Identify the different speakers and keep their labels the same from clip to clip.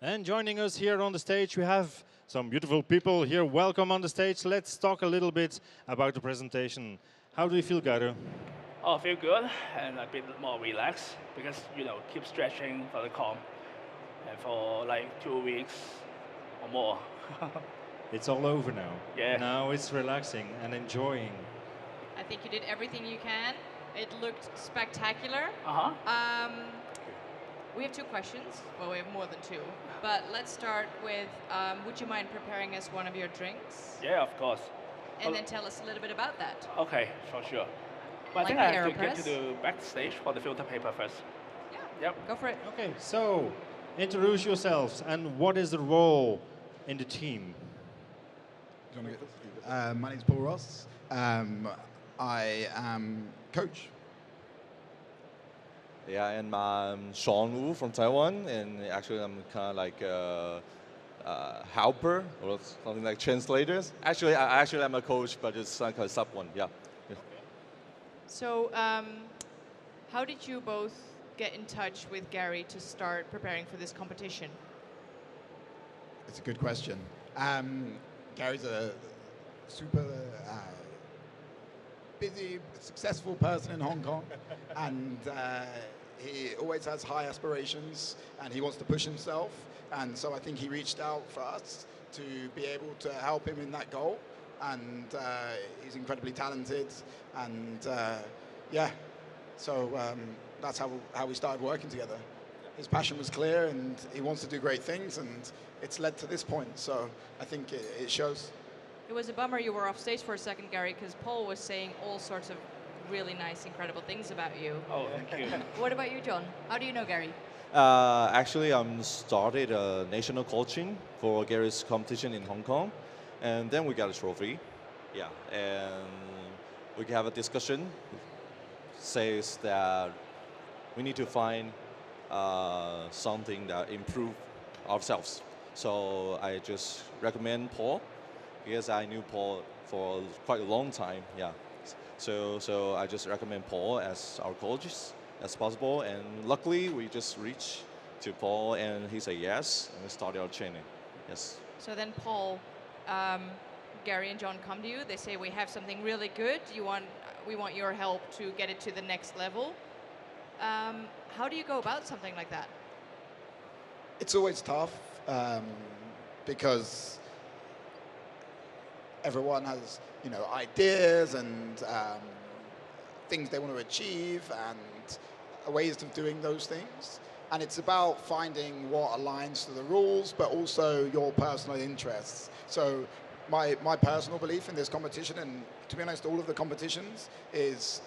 Speaker 1: And joining us here on the stage, we have some beautiful people here. Welcome on the stage. Let's talk a little bit about the presentation. How do you feel, Garu?
Speaker 2: Oh, I feel good and a bit more relaxed because keep stretching for the comp and for like 2 weeks or more.
Speaker 1: It's all over now.
Speaker 2: Yeah.
Speaker 1: Now it's relaxing and enjoying.
Speaker 3: I think you did everything you can. It looked spectacular.
Speaker 2: Uh huh.
Speaker 3: We have two questions. Well, we have more than two. But let's start with, would you mind preparing us one of your drinks?
Speaker 2: Yeah, of course.
Speaker 3: And then tell us a little bit about that.
Speaker 2: Okay, for sure. But I
Speaker 3: Like
Speaker 2: think
Speaker 3: the
Speaker 2: I have to get
Speaker 3: AeroPress?
Speaker 2: to the backstage for the filter paper first.
Speaker 3: Yeah.
Speaker 2: Yep.
Speaker 3: Go for it.
Speaker 1: Okay, so introduce yourselves and what is the role in the team?
Speaker 4: Do you want to get this? My name's Paul Ross. I am coach.
Speaker 5: Yeah, and I'm Sean Wu from Taiwan, and actually I'm kind of like a helper or something like translators. Actually, I'm a coach, but it's like a sub one. Yeah.
Speaker 3: So, how did you both get in touch with Gary to start preparing for this competition?
Speaker 4: It's a good question. Gary's a super busy, successful person in Hong Kong, and he always has high aspirations, and he wants to push himself. And so I think he reached out for us to be able to help him in that goal. And he's incredibly talented, and yeah, so that's how we started working together. His passion was clear, and he wants to do great things, and it's led to this point. So I think it shows.
Speaker 3: It was a bummer you were off stage for a second, Gary, because Paul was saying all sorts of really nice, incredible things about you.
Speaker 2: Oh, thank you.
Speaker 3: What about you, John? How do you know Gary?
Speaker 5: Actually, I'm started national coaching for Gary's competition in Hong Kong, and then we got a trophy. Yeah, and we have a discussion. Says that we need to find something that improve ourselves. So I just recommend Paul because I knew Paul for quite a long time. Yeah, so I just recommend Paul as our coaches as possible. And luckily, we just reached to Paul, and he said yes, and we started our training. Yes.
Speaker 3: So then Paul, Gary and John come to you. They say, we have something really good. We want your help to get it to the next level. How do you go about something like that?
Speaker 4: It's always tough because everyone has, ideas and things they want to achieve and ways of doing those things. And it's about finding what aligns to the rules, but also your personal interests. So my personal belief in this competition, and to be honest, all of the competitions, is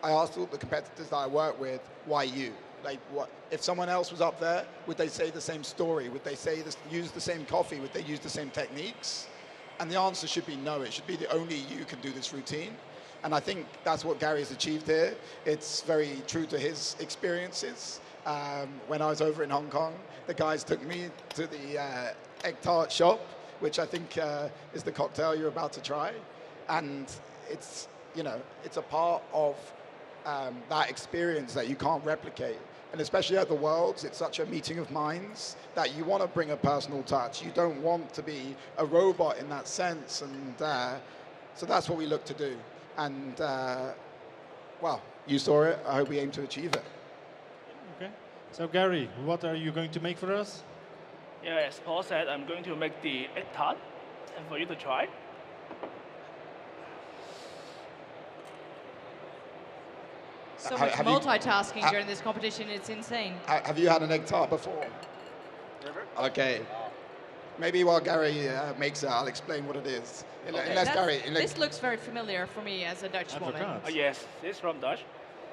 Speaker 4: I asked all the competitors that I work with, why you? Like, what if someone else was up there? Would they say the same story? Would they say this, use the same coffee? Would they use the same techniques? And the answer should be no. It should be that only you can do this routine. And I think that's what Gary has achieved here. It's very true to his experiences. When I was over in Hong Kong, the guys took me to the egg tart shop, which I think is the cocktail you're about to try. And it's a part of that experience that you can't replicate. And especially at the Worlds, it's such a meeting of minds that you want to bring a personal touch. You don't want to be a robot in that sense. And so that's what we look to do. And, well, you saw it. I hope we aim to achieve it.
Speaker 1: Okay. So Gary, what are you going to make for us?
Speaker 2: Yeah, as Paul said, I'm going to make the egg tart and for you to try.
Speaker 3: So much
Speaker 4: Have you-
Speaker 3: multitasking during this competition, it's insane.
Speaker 4: Have you had an egg tart before?
Speaker 2: Never?
Speaker 4: Okay. Maybe while Gary makes it, I'll explain what it is. Unless Gary...
Speaker 3: This looks very familiar for me as a Dutch woman.
Speaker 1: Advocaat.
Speaker 2: Yes, this is from Dutch.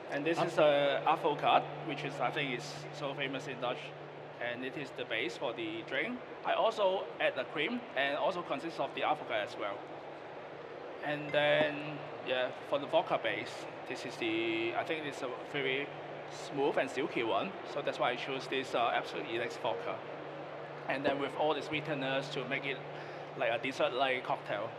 Speaker 2: And this is avocado, which is, I think, is so famous in Dutch. And it is the base for the drink. I also add the cream, and also consists of the avocado as well. And then, yeah, for the vodka base, this is I think it's a very smooth and silky one. So that's why I chose this Absolut Elix vodka. And then with all the sweeteners to make it like a dessert-like cocktail.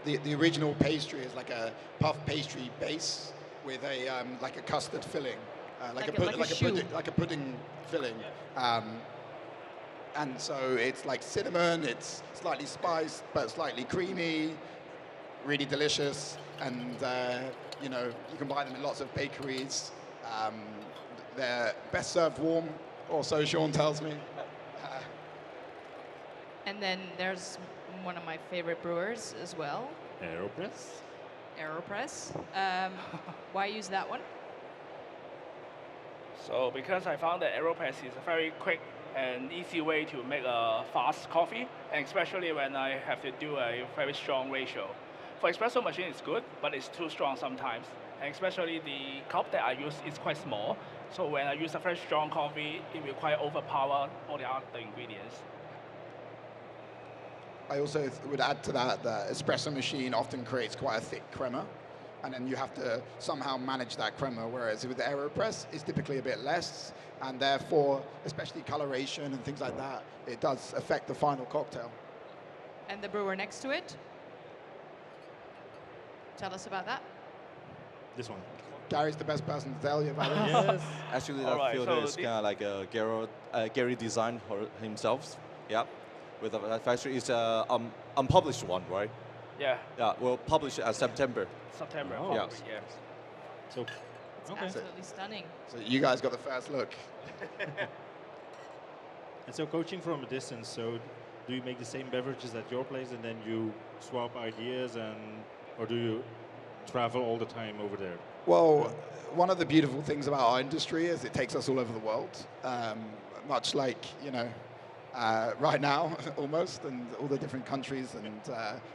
Speaker 4: The original pastry is like a puff pastry base with a like a custard filling.
Speaker 3: Like a shoe.
Speaker 4: like a pudding filling. And so it's like cinnamon, it's slightly spiced, but slightly creamy, really delicious. And, you know, you can buy them in lots of bakeries. They're best served warm, or so Sean tells me.
Speaker 3: And then there's one of my favorite brewers as well,
Speaker 1: Aeropress.
Speaker 3: AeroPress. Why use that one?
Speaker 2: So because I found that AeroPress is a very quick and easy way to make a fast coffee, and especially when I have to do a very strong ratio. For espresso machine, it's good, but it's too strong sometimes. And especially the cup that I use is quite small. So when I use a very strong coffee, it will quite overpower all the other ingredients.
Speaker 4: I also would add to that espresso machine often creates quite a thick crema, and then you have to somehow manage that crema, whereas with the AeroPress, it's typically a bit less, and therefore, especially coloration and things like that, it does affect the final cocktail.
Speaker 3: And the brewer next to it? Tell us about that.
Speaker 1: This one.
Speaker 4: Gary's the best person to tell you about it.
Speaker 1: Yes.
Speaker 5: Actually,
Speaker 2: All
Speaker 5: that
Speaker 2: right,
Speaker 5: filter
Speaker 2: so
Speaker 5: is
Speaker 2: the-
Speaker 5: kind of like a Gary designed himself. Yeah, with that factory. It's a unpublished one, right?
Speaker 2: Yeah,
Speaker 5: Yeah, we'll publish it at September.
Speaker 2: September,
Speaker 1: Oh.
Speaker 2: probably,
Speaker 5: Yeah.
Speaker 2: yeah.
Speaker 1: So,
Speaker 3: It's
Speaker 1: okay.
Speaker 3: absolutely stunning.
Speaker 4: So you guys got the first look.
Speaker 1: And so coaching from a distance, so do you make the same beverages at your place and then you swap ideas, or do you travel all the time over there?
Speaker 4: Well, one of the beautiful things about our industry is it takes us all over the world, much like, you know, right now, almost, and all the different countries and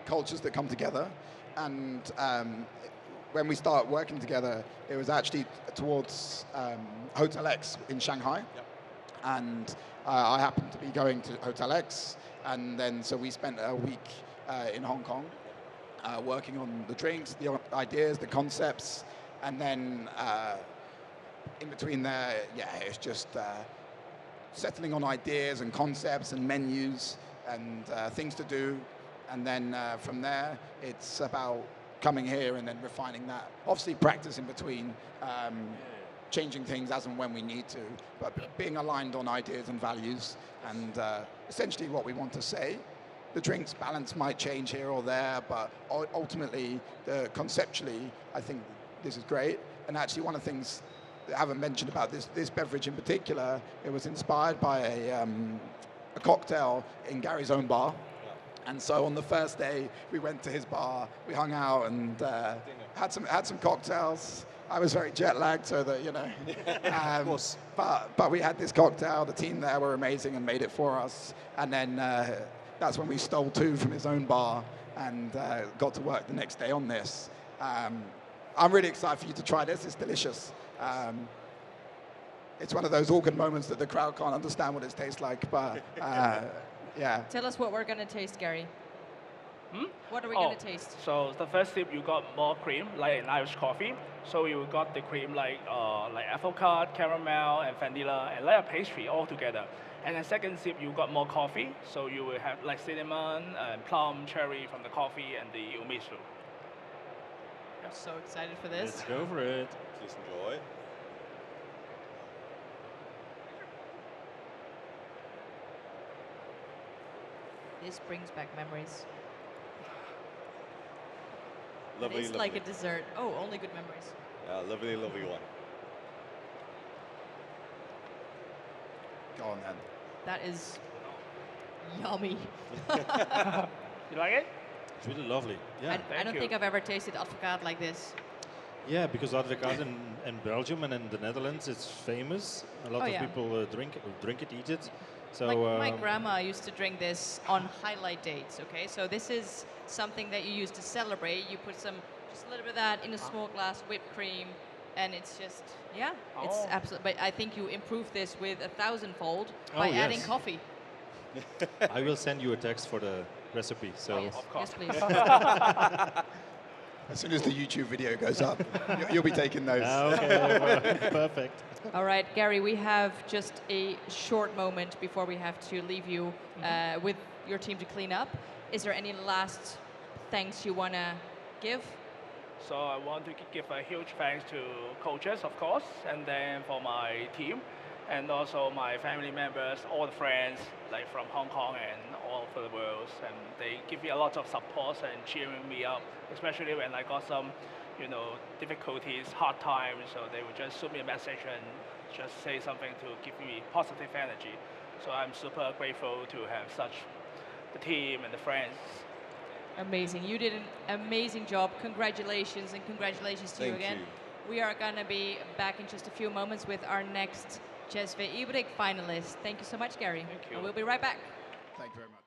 Speaker 4: cultures that come together. And when we started working together, it was actually towards Hotel X in Shanghai.
Speaker 5: Yep.
Speaker 4: And I happened to be going to Hotel X, and then so we spent a week in Hong Kong working on the drinks, the ideas, the concepts, and then in between there, yeah, it's just settling on ideas and concepts and menus and things to do. And then from there, it's about coming here and then refining that. Obviously, practice in between, changing things as and when we need to, but being aligned on ideas and values and essentially what we want to say. The drinks balance might change here or there, but ultimately, conceptually, I think this is great. And actually, one of the things that I haven't mentioned about this beverage in particular, it was inspired by a cocktail in Gary's own bar. And so on the first day, we went to his bar, we hung out and had some cocktails. I was very jet lagged, so that, you know.
Speaker 5: Of course.
Speaker 4: But we had this cocktail. The team there were amazing and made it for us. And then that's when we stole two from his own bar and got to work the next day on this. I'm really excited for you to try this. It's delicious. It's one of those awkward moments that the crowd can't understand what it tastes like, but yeah.
Speaker 3: Tell us what we're going to taste, Gary. What are we
Speaker 2: Oh,
Speaker 3: going to taste?
Speaker 2: So the first sip, you got more cream, like an Irish coffee. So you got the cream like avocado, caramel, and vanilla, and like a pastry all together. And then second sip, you got more coffee. So you will have like cinnamon, and plum, cherry from the coffee, and the umisushi.
Speaker 3: I'm so excited for this.
Speaker 1: Let's go for it.
Speaker 5: Please enjoy.
Speaker 3: This brings back memories.
Speaker 5: Lovely,
Speaker 3: It's
Speaker 5: lovely.
Speaker 3: like a dessert. Oh, only good memories.
Speaker 5: Yeah, lovely, lovely one.
Speaker 4: Go on then.
Speaker 3: That is yummy.
Speaker 2: You like it?
Speaker 1: It's really lovely. Yeah.
Speaker 3: I
Speaker 2: Thank
Speaker 3: don't
Speaker 2: you.
Speaker 3: think I've ever tasted advocaat like this.
Speaker 1: Yeah, because advocaat in Belgium and in the Netherlands, it's famous. A lot
Speaker 3: Oh,
Speaker 1: of
Speaker 3: yeah.
Speaker 1: people drink it, eat it. So
Speaker 3: My grandma used to drink this on highlight dates, okay? So this is something that you use to celebrate. You put just a little bit of that in a small glass, whipped cream, and it's just, yeah, it's
Speaker 2: Oh.
Speaker 3: absolutely, but I think you improve this with 1,000-fold by
Speaker 1: Oh,
Speaker 3: adding
Speaker 1: yes.
Speaker 3: coffee.
Speaker 1: I will send you a text for the recipe. So
Speaker 3: Yes,
Speaker 2: Of course.
Speaker 3: yes, please.
Speaker 4: As soon as the YouTube video goes up, you'll be taking those.
Speaker 1: okay, perfect.
Speaker 3: All right, Gary, we have just a short moment before we have to leave you with your team to clean up. Is there any last thanks you want to give?
Speaker 2: So I want to give a huge thanks to coaches, of course, and then for my team, and also my family members, all the friends, like from Hong Kong and all over the world, and they give me a lot of support and cheering me up, especially when I got some, difficulties, hard times. So they would just shoot me a message and just say something to give me positive energy. So I'm super grateful to have such the team and the friends.
Speaker 3: Amazing. You did an amazing job. Congratulations, and congratulations to you
Speaker 5: Thank
Speaker 3: again.
Speaker 5: you.
Speaker 3: We are going to be back in just a few moments with our next Chess Ibrik finalist. Thank you so much, Gary.
Speaker 2: Thank you.
Speaker 3: And we'll be right back.
Speaker 4: Thank you very much.